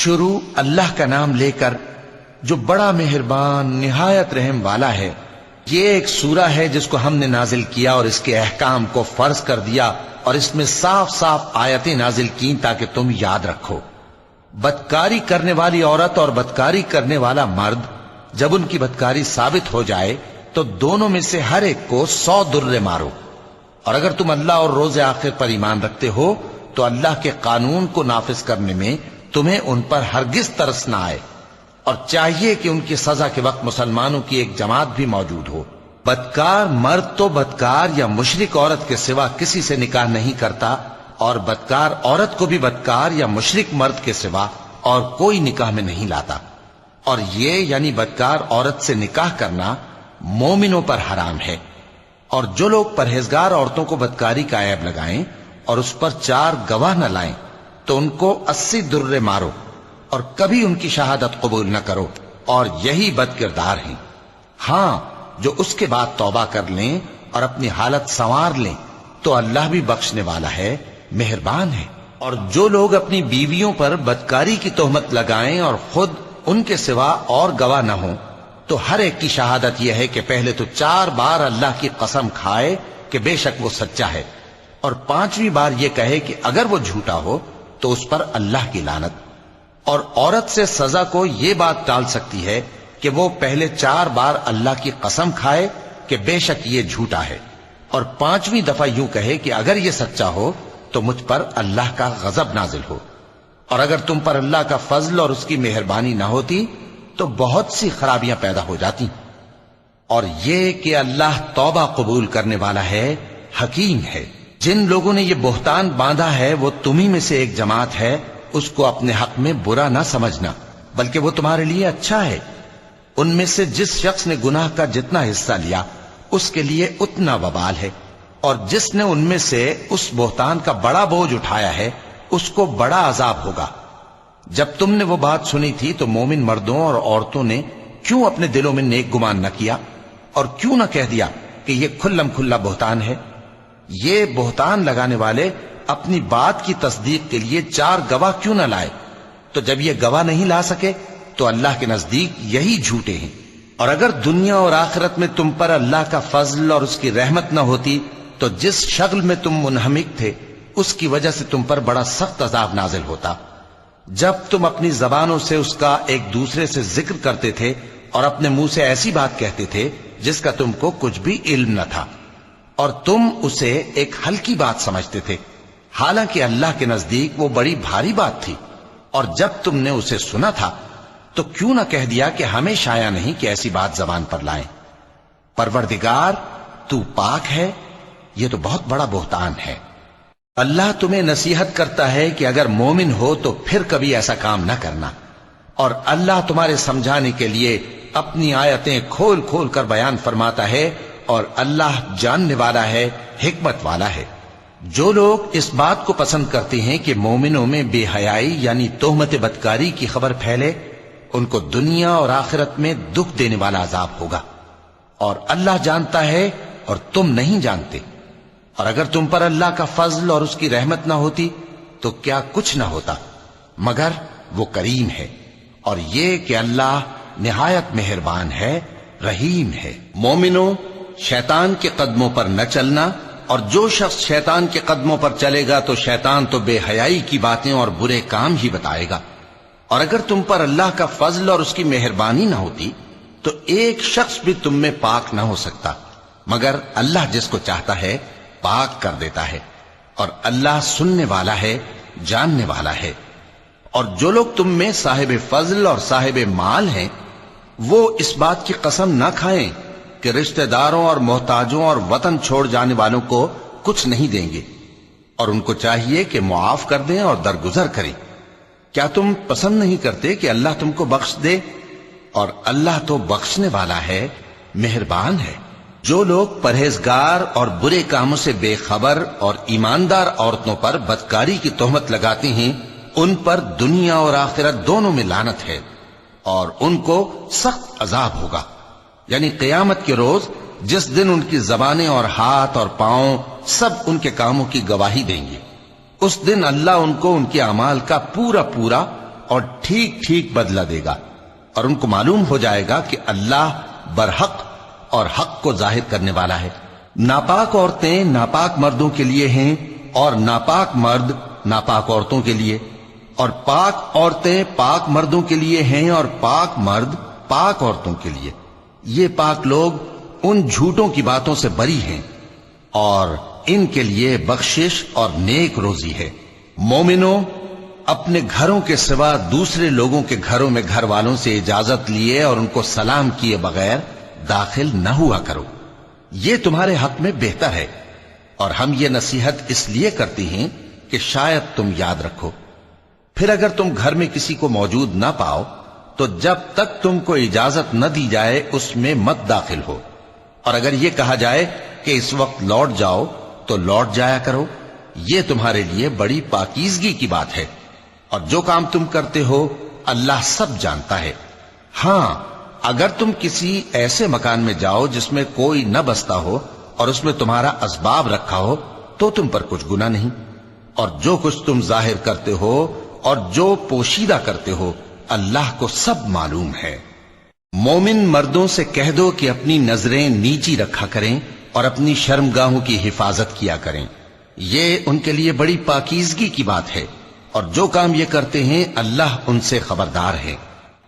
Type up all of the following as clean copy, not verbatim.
شروع اللہ کا نام لے کر جو بڑا مہربان نہایت رحم والا ہے۔ یہ ایک سورہ ہے جس کو ہم نے نازل کیا اور اس کے احکام کو فرض کر دیا اور اس میں صاف صاف آیتیں نازل کی تاکہ تم یاد رکھو۔ بدکاری کرنے والی عورت اور بدکاری کرنے والا مرد جب ان کی بدکاری ثابت ہو جائے تو دونوں میں سے ہر ایک کو 100 درے مارو، اور اگر تم اللہ اور روز آخر پر ایمان رکھتے ہو تو اللہ کے قانون کو نافذ کرنے میں تمہیں ان پر ہرگز ترس نہ آئے، اور چاہیے کہ ان کی سزا کے وقت مسلمانوں کی ایک جماعت بھی موجود ہو۔ بدکار مرد تو بدکار یا مشرک عورت کے سوا کسی سے نکاح نہیں کرتا، اور بدکار عورت کو بھی بدکار یا مشرک مرد کے سوا اور کوئی نکاح میں نہیں لاتا، اور یہ یعنی بدکار عورت سے نکاح کرنا مومنوں پر حرام ہے۔ اور جو لوگ پرہیزگار عورتوں کو بدکاری کا عیب لگائیں اور اس پر 4 گواہ نہ لائیں تو ان کو 80 درے مارو، اور کبھی ان کی شہادت قبول نہ کرو، اور یہی بد کردار ہیں۔ ہاں، جو اس کے بعد توبہ کر لیں اور اپنی حالت سنوار لیں تو اللہ بھی بخشنے والا ہے، مہربان ہے۔ اور جو لوگ اپنی بیویوں پر بدکاری کی تہمت لگائیں اور خود ان کے سوا اور گواہ نہ ہوں تو ہر ایک کی شہادت یہ ہے کہ پہلے تو 4 بار اللہ کی قسم کھائے کہ بے شک وہ سچا ہے، اور 5ویں بار یہ کہے کہ اگر وہ جھوٹا ہو تو اس پر اللہ کی لعنت۔ اور عورت سے سزا کو یہ بات ٹال سکتی ہے کہ وہ پہلے 4 بار اللہ کی قسم کھائے کہ بے شک یہ جھوٹا ہے، اور 5ویں دفعہ یوں کہے کہ اگر یہ سچا ہو تو مجھ پر اللہ کا غضب نازل ہو۔ اور اگر تم پر اللہ کا فضل اور اس کی مہربانی نہ ہوتی تو بہت سی خرابیاں پیدا ہو جاتی۔ اور یہ کہ اللہ توبہ قبول کرنے والا ہے، حکیم ہے۔ جن لوگوں نے یہ بہتان باندھا ہے وہ تمہیں میں سے ایک جماعت ہے، اس کو اپنے حق میں برا نہ سمجھنا، بلکہ وہ تمہارے لیے اچھا ہے۔ ان میں سے جس شخص نے گناہ کا جتنا حصہ لیا اس کے لیے اتنا وبال ہے، اور جس نے ان میں سے اس بہتان کا بڑا بوجھ اٹھایا ہے اس کو بڑا عذاب ہوگا۔ جب تم نے وہ بات سنی تھی تو مومن مردوں اور عورتوں نے کیوں اپنے دلوں میں نیک گمان نہ کیا، اور کیوں نہ کہہ دیا کہ یہ کھلم کھلا بہتان ہے؟ یہ بہتان لگانے والے اپنی بات کی تصدیق کے لیے 4 گواہ کیوں نہ لائے؟ تو جب یہ گواہ نہیں لا سکے تو اللہ کے نزدیک یہی جھوٹے ہیں۔ اور اگر دنیا اور آخرت میں تم پر اللہ کا فضل اور اس کی رحمت نہ ہوتی تو جس شغل میں تم منہمک تھے اس کی وجہ سے تم پر بڑا سخت عذاب نازل ہوتا، جب تم اپنی زبانوں سے اس کا ایک دوسرے سے ذکر کرتے تھے اور اپنے منہ سے ایسی بات کہتے تھے جس کا تم کو کچھ بھی علم نہ تھا، اور تم اسے ایک ہلکی بات سمجھتے تھے، حالانکہ اللہ کے نزدیک وہ بڑی بھاری بات تھی۔ اور جب تم نے اسے سنا تھا تو کیوں نہ کہہ دیا کہ ہمیں شایع نہیں کہ ایسی بات زبان پر لائیں؟ پروردگار تو پاک ہے، یہ تو بہت بڑا بہتان ہے۔ اللہ تمہیں نصیحت کرتا ہے کہ اگر مومن ہو تو پھر کبھی ایسا کام نہ کرنا، اور اللہ تمہارے سمجھانے کے لیے اپنی آیتیں کھول کھول کر بیان فرماتا ہے، اور اللہ جاننے والا ہے، حکمت والا ہے۔ جو لوگ اس بات کو پسند کرتے ہیں کہ مومنوں میں بے حیائی یعنی تہمت بدکاری کی خبر پھیلے، ان کو دنیا اور آخرت میں دکھ دینے والا عذاب ہوگا، اور اللہ جانتا ہے اور تم نہیں جانتے۔ اور اگر تم پر اللہ کا فضل اور اس کی رحمت نہ ہوتی تو کیا کچھ نہ ہوتا، مگر وہ کریم ہے، اور یہ کہ اللہ نہایت مہربان ہے، رحیم ہے۔ مومنوں، شیطان کے قدموں پر نہ چلنا، اور جو شخص شیطان کے قدموں پر چلے گا تو شیطان تو بے حیائی کی باتیں اور برے کام ہی بتائے گا۔ اور اگر تم پر اللہ کا فضل اور اس کی مہربانی نہ ہوتی تو ایک شخص بھی تم میں پاک نہ ہو سکتا، مگر اللہ جس کو چاہتا ہے پاک کر دیتا ہے، اور اللہ سننے والا ہے، جاننے والا ہے۔ اور جو لوگ تم میں صاحب فضل اور صاحب مال ہیں وہ اس بات کی قسم نہ کھائیں کہ رشتہ داروں اور محتاجوں اور وطن چھوڑ جانے والوں کو کچھ نہیں دیں گے، اور ان کو چاہیے کہ معاف کر دیں اور درگزر کریں۔ کیا تم پسند نہیں کرتے کہ اللہ تم کو بخش دے؟ اور اللہ تو بخشنے والا ہے، مہربان ہے۔ جو لوگ پرہیزگار اور برے کاموں سے بے خبر اور ایماندار عورتوں پر بدکاری کی تہمت لگاتے ہیں ان پر دنیا اور آخرت دونوں میں لعنت ہے، اور ان کو سخت عذاب ہوگا، یعنی قیامت کے روز جس دن ان کی زبانیں اور ہاتھ اور پاؤں سب ان کے کاموں کی گواہی دیں گے۔ اس دن اللہ ان کو ان کے اعمال کا پورا پورا اور ٹھیک ٹھیک بدلہ دے گا، اور ان کو معلوم ہو جائے گا کہ اللہ برحق اور حق کو ظاہر کرنے والا ہے۔ ناپاک عورتیں ناپاک مردوں کے لیے ہیں، اور ناپاک مرد ناپاک عورتوں کے لیے، اور پاک عورتیں پاک مردوں کے لیے ہیں، اور پاک مرد پاک عورتوں کے لیے۔ یہ پاک لوگ ان جھوٹوں کی باتوں سے بری ہیں، اور ان کے لیے بخشش اور نیک روزی ہے۔ مومنوں، اپنے گھروں کے سوا دوسرے لوگوں کے گھروں میں گھر والوں سے اجازت لیے اور ان کو سلام کیے بغیر داخل نہ ہوا کرو، یہ تمہارے حق میں بہتر ہے، اور ہم یہ نصیحت اس لیے کرتے ہیں کہ شاید تم یاد رکھو۔ پھر اگر تم گھر میں کسی کو موجود نہ پاؤ تو جب تک تم کو اجازت نہ دی جائے اس میں مت داخل ہو، اور اگر یہ کہا جائے کہ اس وقت لوٹ جاؤ تو لوٹ جایا کرو، یہ تمہارے لیے بڑی پاکیزگی کی بات ہے، اور جو کام تم کرتے ہو اللہ سب جانتا ہے۔ ہاں، اگر تم کسی ایسے مکان میں جاؤ جس میں کوئی نہ بستا ہو اور اس میں تمہارا اسباب رکھا ہو تو تم پر کچھ گناہ نہیں، اور جو کچھ تم ظاہر کرتے ہو اور جو پوشیدہ کرتے ہو اللہ کو سب معلوم ہے۔ مومن مردوں سے کہہ دو کہ اپنی نظریں نیچی رکھا کریں اور اپنی شرمگاہوں کی حفاظت کیا کریں، یہ ان کے لیے بڑی پاکیزگی کی بات ہے، اور جو کام یہ کرتے ہیں اللہ ان سے خبردار ہے۔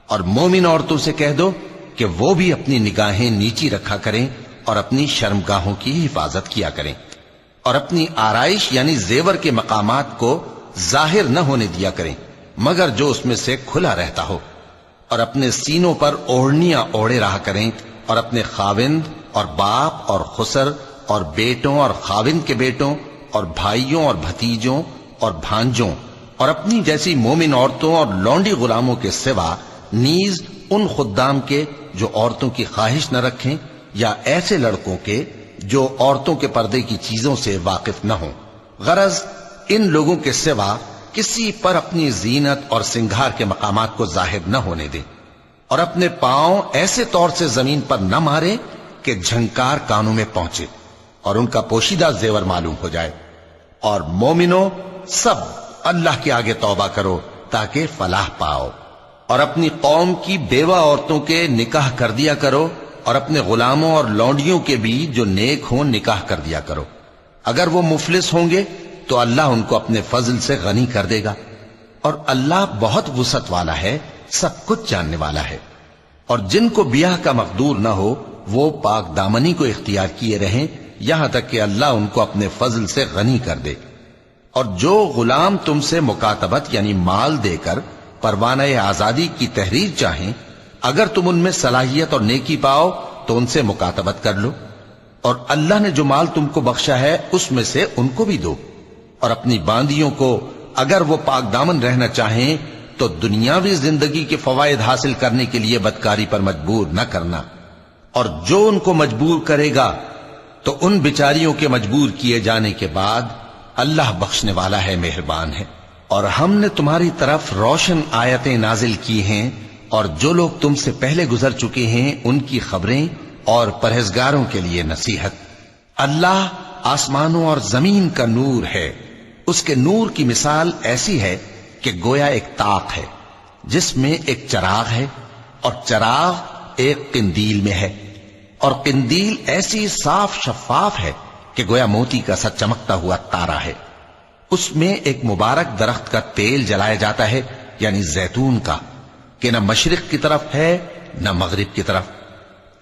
اور مومن عورتوں سے کہہ دو کہ وہ بھی اپنی نگاہیں نیچی رکھا کریں اور اپنی شرمگاہوں کی حفاظت کیا کریں، اور اپنی آرائش یعنی زیور کے مقامات کو ظاہر نہ ہونے دیا کریں مگر جو اس میں سے کھلا رہتا ہو، اور اپنے سینوں پر اوڑھنیاں اوڑھے رہا کریں، اور اپنے خاوند اور باپ اور خسر اور بیٹوں اور خاوند کے بیٹوں اور بھائیوں اور بھتیجوں اور بھانجوں اور اپنی جیسی مومن عورتوں اور لونڈی غلاموں کے سوا نیز ان خدام کے جو عورتوں کی خواہش نہ رکھیں، یا ایسے لڑکوں کے جو عورتوں کے پردے کی چیزوں سے واقف نہ ہوں۔ غرض ان لوگوں کے سوا کسی پر اپنی زینت اور سنگھار کے مقامات کو ظاہر نہ ہونے دیں، اور اپنے پاؤں ایسے طور سے زمین پر نہ مارے کہ جھنکار کانوں میں پہنچے اور ان کا پوشیدہ زیور معلوم ہو جائے۔ اور مومنوں، سب اللہ کے آگے توبہ کرو تاکہ فلاح پاؤ، اور اپنی قوم کی بیوہ عورتوں کے نکاح کر دیا کرو، اور اپنے غلاموں اور لونڈیوں کے بھی جو نیک ہوں نکاح کر دیا کرو۔ اگر وہ مفلس ہوں گے تو اللہ ان کو اپنے فضل سے غنی کر دے گا، اور اللہ بہت وسعت والا ہے، سب کچھ جاننے والا ہے۔ اور جن کو بیاہ کا مقدور نہ ہو وہ پاک دامنی کو اختیار کیے رہیں یہاں تک کہ اللہ ان کو اپنے فضل سے غنی کر دے۔ اور جو غلام تم سے مکاتبت یعنی مال دے کر پروانہ آزادی کی تحریر چاہیں، اگر تم ان میں صلاحیت اور نیکی پاؤ تو ان سے مکاتبت کر لو، اور اللہ نے جو مال تم کو بخشا ہے اس میں سے ان کو بھی دو۔ اور اپنی باندیوں کو اگر وہ پاک دامن رہنا چاہیں تو دنیاوی زندگی کے فوائد حاصل کرنے کے لیے بدکاری پر مجبور نہ کرنا، اور جو ان کو مجبور کرے گا تو ان بیچاریوں کے مجبور کیے جانے کے بعد اللہ بخشنے والا ہے، مہربان ہے۔ اور ہم نے تمہاری طرف روشن آیتیں نازل کی ہیں، اور جو لوگ تم سے پہلے گزر چکے ہیں ان کی خبریں اور پرہیزگاروں کے لیے نصیحت۔ اللہ آسمانوں اور زمین کا نور ہے، اس کے نور کی مثال ایسی ہے کہ گویا ایک طاق ہے جس میں ایک چراغ ہے، اور چراغ ایک قندیل میں ہے، اور قندیل ایسی صاف شفاف ہے کہ گویا موتی کا سا چمکتا ہوا تارا ہے۔ اس میں ایک مبارک درخت کا تیل جلایا جاتا ہے یعنی زیتون کا، کہ نہ مشرق کی طرف ہے نہ مغرب کی طرف۔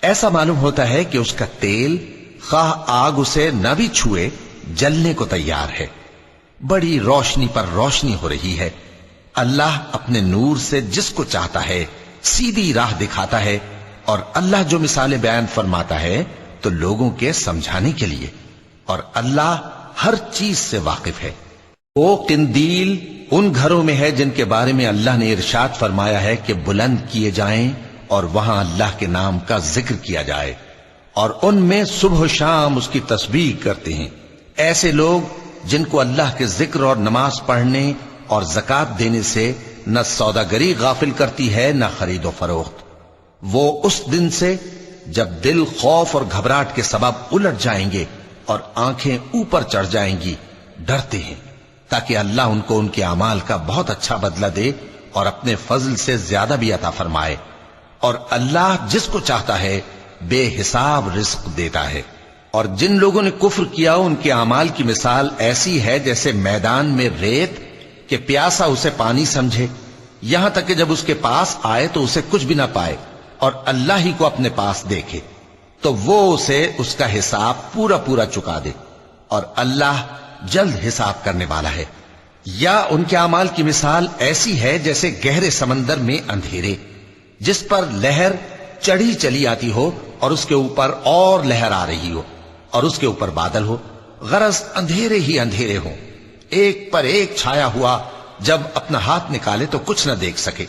ایسا معلوم ہوتا ہے کہ اس کا تیل خواہ آگ اسے نہ بھی چھوئے جلنے کو تیار ہے۔ بڑی روشنی پر روشنی ہو رہی ہے۔ اللہ اپنے نور سے جس کو چاہتا ہے سیدھی راہ دکھاتا ہے، اور اللہ جو مثالیں بیان فرماتا ہے تو لوگوں کے سمجھانے کے لیے، اور اللہ ہر چیز سے واقف ہے۔ وہ قندیل ان گھروں میں ہے جن کے بارے میں اللہ نے ارشاد فرمایا ہے کہ بلند کیے جائیں اور وہاں اللہ کے نام کا ذکر کیا جائے، اور ان میں صبح و شام اس کی تسبیح کرتے ہیں۔ ایسے لوگ جن کو اللہ کے ذکر اور نماز پڑھنے اور زکوٰۃ دینے سے نہ سوداگری غافل کرتی ہے نہ خرید و فروخت، وہ اس دن سے جب دل خوف اور گھبراہٹ کے سبب الٹ جائیں گے اور آنکھیں اوپر چڑھ جائیں گی ڈرتے ہیں، تاکہ اللہ ان کو ان کے اعمال کا بہت اچھا بدلہ دے اور اپنے فضل سے زیادہ بھی عطا فرمائے، اور اللہ جس کو چاہتا ہے بے حساب رزق دیتا ہے۔ اور جن لوگوں نے کفر کیا ان کے اعمال کی مثال ایسی ہے جیسے میدان میں ریت کہ پیاسا اسے پانی سمجھے، یہاں تک کہ جب اس کے پاس آئے تو اسے کچھ بھی نہ پائے اور اللہ ہی کو اپنے پاس دیکھے تو وہ اسے اس کا حساب پورا پورا چکا دے، اور اللہ جلد حساب کرنے والا ہے۔ یا ان کے اعمال کی مثال ایسی ہے جیسے گہرے سمندر میں اندھیرے جس پر لہر چڑھی چلی آتی ہو اور اس کے اوپر اور لہر آ رہی ہو اور اس کے اوپر بادل ہو، غرض اندھیرے ہی اندھیرے ہوں، ایک پر ایک چھایا ہوا، جب اپنا ہاتھ نکالے تو کچھ نہ دیکھ سکے۔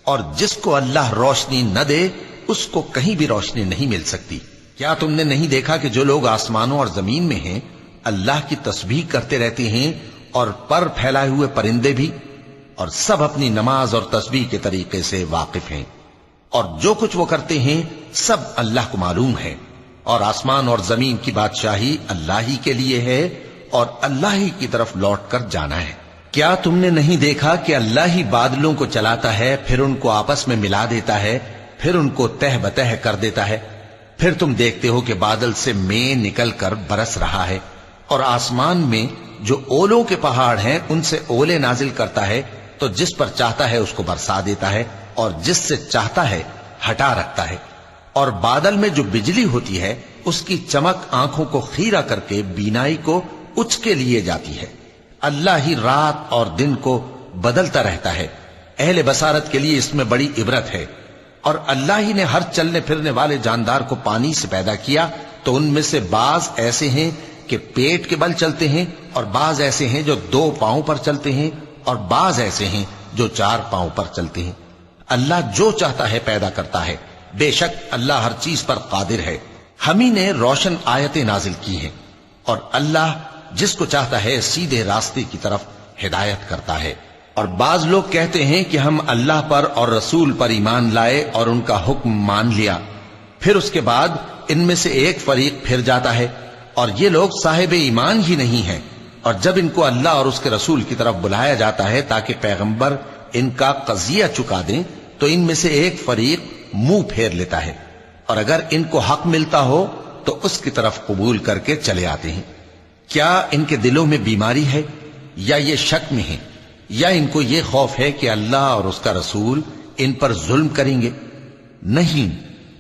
اور جس کو اللہ روشنی نہ دے اس کو کہیں بھی روشنی نہیں مل سکتی۔ کیا تم نے نہیں دیکھا کہ جو لوگ آسمانوں اور زمین میں ہیں اللہ کی تسبیح کرتے رہتے ہیں، اور پر پھیلائے ہوئے پرندے بھی، اور سب اپنی نماز اور تسبیح کے طریقے سے واقف ہیں، اور جو کچھ وہ کرتے ہیں سب اللہ کو معلوم ہے۔ اور آسمان اور زمین کی بادشاہی اللہ ہی کے لیے ہے اور اللہ ہی کی طرف لوٹ کر جانا ہے۔ کیا تم نے نہیں دیکھا کہ اللہ ہی بادلوں کو چلاتا ہے، پھر ان کو آپس میں ملا دیتا ہے، پھر ان کو تہ بتہ کر دیتا ہے، پھر تم دیکھتے ہو کہ بادل سے مے نکل کر برس رہا ہے، اور آسمان میں جو اولوں کے پہاڑ ہیں ان سے اولے نازل کرتا ہے، تو جس پر چاہتا ہے اس کو برسا دیتا ہے اور جس سے چاہتا ہے ہٹا رکھتا ہے۔ اور بادل میں جو بجلی ہوتی ہے اس کی چمک آنکھوں کو خیرہ کر کے بینائی کو اچ کے لیے جاتی ہے۔ اللہ ہی رات اور دن کو بدلتا رہتا ہے، اہل بصارت کے لیے اس میں بڑی عبرت ہے۔ اور اللہ ہی نے ہر چلنے پھرنے والے جاندار کو پانی سے پیدا کیا، تو ان میں سے بعض ایسے ہیں کہ پیٹ کے بل چلتے ہیں، اور بعض ایسے ہیں جو 2 پاؤں پر چلتے ہیں، اور بعض ایسے ہیں جو 4 پاؤں پر چلتے ہیں۔ اللہ جو چاہتا ہے پیدا کرتا ہے، بے شک اللہ ہر چیز پر قادر ہے۔ ہم ہی نے روشن آیتیں نازل کی ہیں، اور اللہ جس کو چاہتا ہے سیدھے راستے کی طرف ہدایت کرتا ہے۔ اور بعض لوگ کہتے ہیں کہ ہم اللہ پر اور رسول پر ایمان لائے اور ان کا حکم مان لیا، پھر اس کے بعد ان میں سے ایک فریق پھر جاتا ہے، اور یہ لوگ صاحب ایمان ہی نہیں ہیں۔ اور جب ان کو اللہ اور اس کے رسول کی طرف بلایا جاتا ہے تاکہ پیغمبر ان کا قضیہ چکا دیں، تو ان میں سے ایک فریق منہ پھیر لیتا ہے، اور اگر ان کو حق ملتا ہو تو اس کی طرف قبول کر کے چلے آتے ہیں۔ کیا ان کے دلوں میں بیماری ہے یا یہ شک میں ہیں، یا ان کو یہ خوف ہے کہ اللہ اور اس کا رسول ان پر ظلم کریں گے؟ نہیں،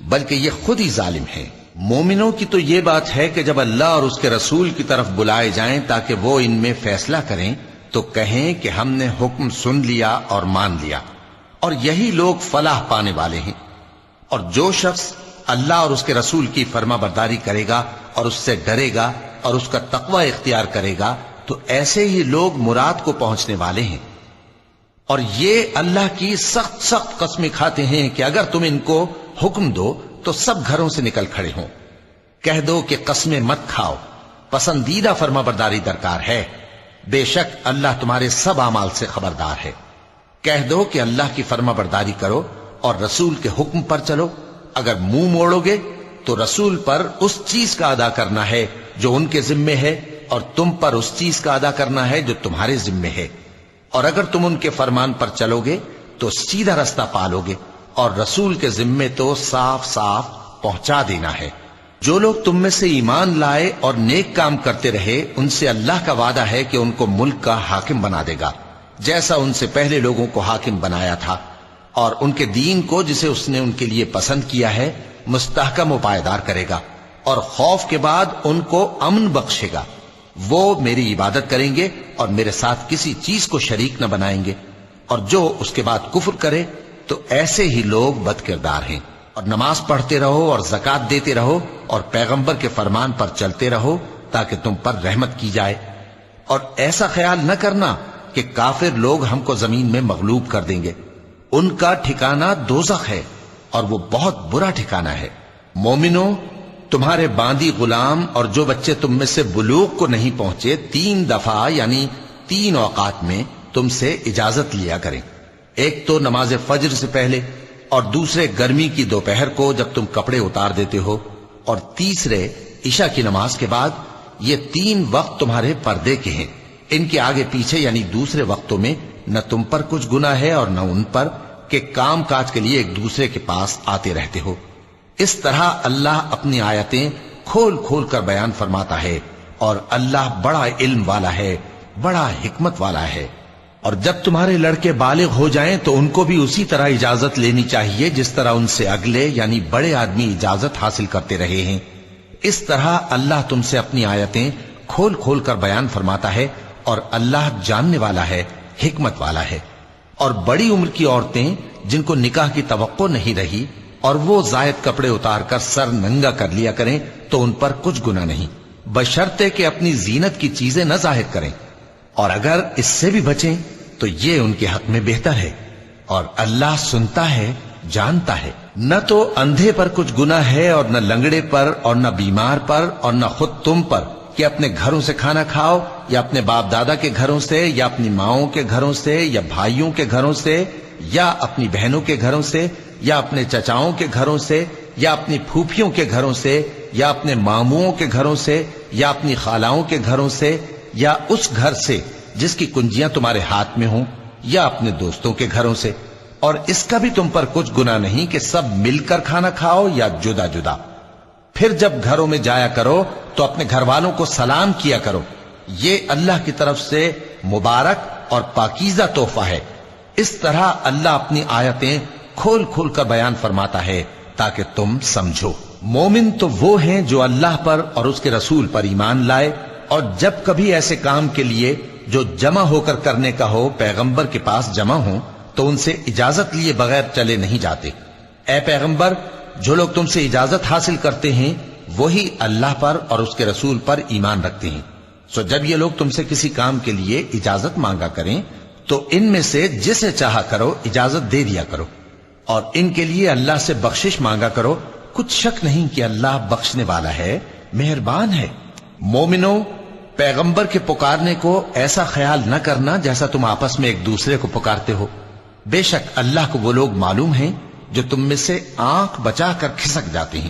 بلکہ یہ خود ہی ظالم ہیں۔ مومنوں کی تو یہ بات ہے کہ جب اللہ اور اس کے رسول کی طرف بلائے جائیں تاکہ وہ ان میں فیصلہ کریں تو کہیں کہ ہم نے حکم سن لیا اور مان لیا، اور یہی لوگ فلاح پانے والے ہیں۔ اور جو شخص اللہ اور اس کے رسول کی فرما برداری کرے گا اور اس سے ڈرے گا اور اس کا تقوی اختیار کرے گا تو ایسے ہی لوگ مراد کو پہنچنے والے ہیں۔ اور یہ اللہ کی سخت سخت قسمیں کھاتے ہیں کہ اگر تم ان کو حکم دو تو سب گھروں سے نکل کھڑے ہوں۔ کہہ دو کہ قسمیں مت کھاؤ، پسندیدہ فرما برداری درکار ہے، بے شک اللہ تمہارے سب اعمال سے خبردار ہے۔ کہہ دو کہ اللہ کی فرما برداری کرو اور رسول کے حکم پر چلو، اگر منہ موڑو گے تو رسول پر اس چیز کا ادا کرنا ہے جو ان کے ذمے ہے، اور تم پر اس چیز کا ادا کرنا ہے جو تمہارے ذمے ہے، اور اگر تم ان کے فرمان پر چلو گے تو سیدھا رستہ پالو گے، اور رسول کے ذمے تو صاف صاف پہنچا دینا ہے۔ جو لوگ تم میں سے ایمان لائے اور نیک کام کرتے رہے ان سے اللہ کا وعدہ ہے کہ ان کو ملک کا حاکم بنا دے گا، جیسا ان سے پہلے لوگوں کو حاکم بنایا تھا، اور ان کے دین کو جسے اس نے ان کے لیے پسند کیا ہے مستحکم و پائیدار کرے گا، اور خوف کے بعد ان کو امن بخشے گا۔ وہ میری عبادت کریں گے اور میرے ساتھ کسی چیز کو شریک نہ بنائیں گے، اور جو اس کے بعد کفر کرے تو ایسے ہی لوگ بد کردار ہیں۔ اور نماز پڑھتے رہو اور زکوٰۃ دیتے رہو اور پیغمبر کے فرمان پر چلتے رہو تاکہ تم پر رحمت کی جائے، اور ایسا خیال نہ کرنا کہ کافر لوگ ہم کو زمین میں مغلوب کر دیں گے، ان کا ٹھکانہ دوزخ ہے اور وہ بہت برا ٹھکانہ ہے۔ مومنوں، تمہارے باندی غلام اور جو بچے تم میں سے بلوغ کو نہیں پہنچے 3 دفعہ یعنی 3 اوقات میں تم سے اجازت لیا کریں، ایک تو نماز فجر سے پہلے، اور دوسرے گرمی کی دوپہر کو جب تم کپڑے اتار دیتے ہو، اور تیسرے عشاء کی نماز کے بعد۔ یہ 3 وقت تمہارے پردے کے ہیں، ان کے آگے پیچھے یعنی دوسرے وقتوں میں نہ تم پر کچھ گناہ ہے اور نہ ان پر کہ کام کاج کے لیے ایک دوسرے کے پاس آتے رہتے ہو۔ اس طرح اللہ اپنی آیتیں کھول کھول کر بیان فرماتا ہے، اور اللہ بڑا علم والا ہے، بڑا حکمت والا ہے۔ اور جب تمہارے لڑکے بالغ ہو جائیں تو ان کو بھی اسی طرح اجازت لینی چاہیے جس طرح ان سے اگلے یعنی بڑے آدمی اجازت حاصل کرتے رہے ہیں۔ اس طرح اللہ تم سے اپنی آیتیں کھول کھول کر بیان فرماتا ہے، اور اللہ جاننے والا ہے، حکمت والا ہے۔ اور بڑی عمر کی عورتیں جن کو نکاح کی توقع نہیں رہی اور وہ زائد کپڑے اتار کر سر ننگا کر لیا کریں تو ان پر کچھ گناہ نہیں، بشرطے کہ اپنی زینت کی چیزیں نہ ظاہر کریں، اور اگر اس سے بھی بچیں تو یہ ان کے حق میں بہتر ہے، اور اللہ سنتا ہے، جانتا ہے۔ نہ تو اندھے پر کچھ گناہ ہے اور نہ لنگڑے پر اور نہ بیمار پر اور نہ خود تم پر کہ اپنے گھروں سے کھانا کھاؤ، یا اپنے باپ دادا کے گھروں سے، یا اپنی ماؤں کے گھروں سے، یا بھائیوں کے گھروں سے، یا اپنی بہنوں کے گھروں سے، یا اپنے چچاؤں کے گھروں سے، یا اپنی پھوپھیوں کے گھروں سے، یا اپنے ماموؤں کے گھروں سے، یا اپنی خالاؤں کے گھروں سے، یا اس گھر سے جس کی کنجیاں تمہارے ہاتھ میں ہوں، یا اپنے دوستوں کے گھروں سے۔ اور اس کا بھی تم پر کچھ گناہ نہیں کہ سب مل کر کھانا کھاؤ یا جدا جدا۔ پھر جب گھروں میں جایا کرو تو اپنے گھر والوں کو سلام کیا کرو، یہ اللہ کی طرف سے مبارک اور پاکیزہ تحفہ ہے۔ اس طرح اللہ اپنی آیتیں کھول کھول کر بیان فرماتا ہے تاکہ تم سمجھو۔ مومن تو وہ ہیں جو اللہ پر اور اس کے رسول پر ایمان لائے، اور جب کبھی ایسے کام کے لیے جو جمع ہو کر کرنے کا ہو پیغمبر کے پاس جمع ہوں تو ان سے اجازت لیے بغیر چلے نہیں جاتے۔ اے پیغمبر، جو لوگ تم سے اجازت حاصل کرتے ہیں وہی اللہ پر اور اس کے رسول پر ایمان رکھتے ہیں۔ سو جب یہ لوگ تم سے کسی کام کے لیے اجازت مانگا کریں تو ان میں سے جسے چاہا کرو اجازت دے دیا کرو، اور ان کے لیے اللہ سے بخشش مانگا کرو، کچھ شک نہیں کہ اللہ بخشنے والا ہے، مہربان ہے۔ مومنو، پیغمبر کے پکارنے کو ایسا خیال نہ کرنا جیسا تم آپس میں ایک دوسرے کو پکارتے ہو۔ بے شک اللہ کو وہ لوگ معلوم ہیں جو تم میں سے آنکھ بچا کر کھسک جاتے ہیں۔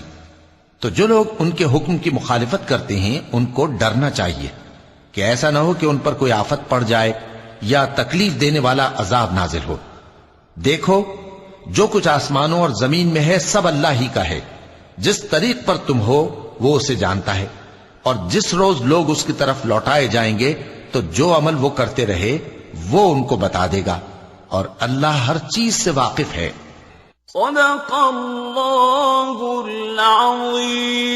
تو جو لوگ ان کے حکم کی مخالفت کرتے ہیں ان کو ڈرنا چاہیے کہ ایسا نہ ہو کہ ان پر کوئی آفت پڑ جائے یا تکلیف دینے والا عذاب نازل ہو۔ دیکھو، جو کچھ آسمانوں اور زمین میں ہے سب اللہ ہی کا ہے۔ جس طریق پر تم ہو وہ اسے جانتا ہے، اور جس روز لوگ اس کی طرف لوٹائے جائیں گے تو جو عمل وہ کرتے رہے وہ ان کو بتا دے گا، اور اللہ ہر چیز سے واقف ہے۔ صدق اللہ العظیم۔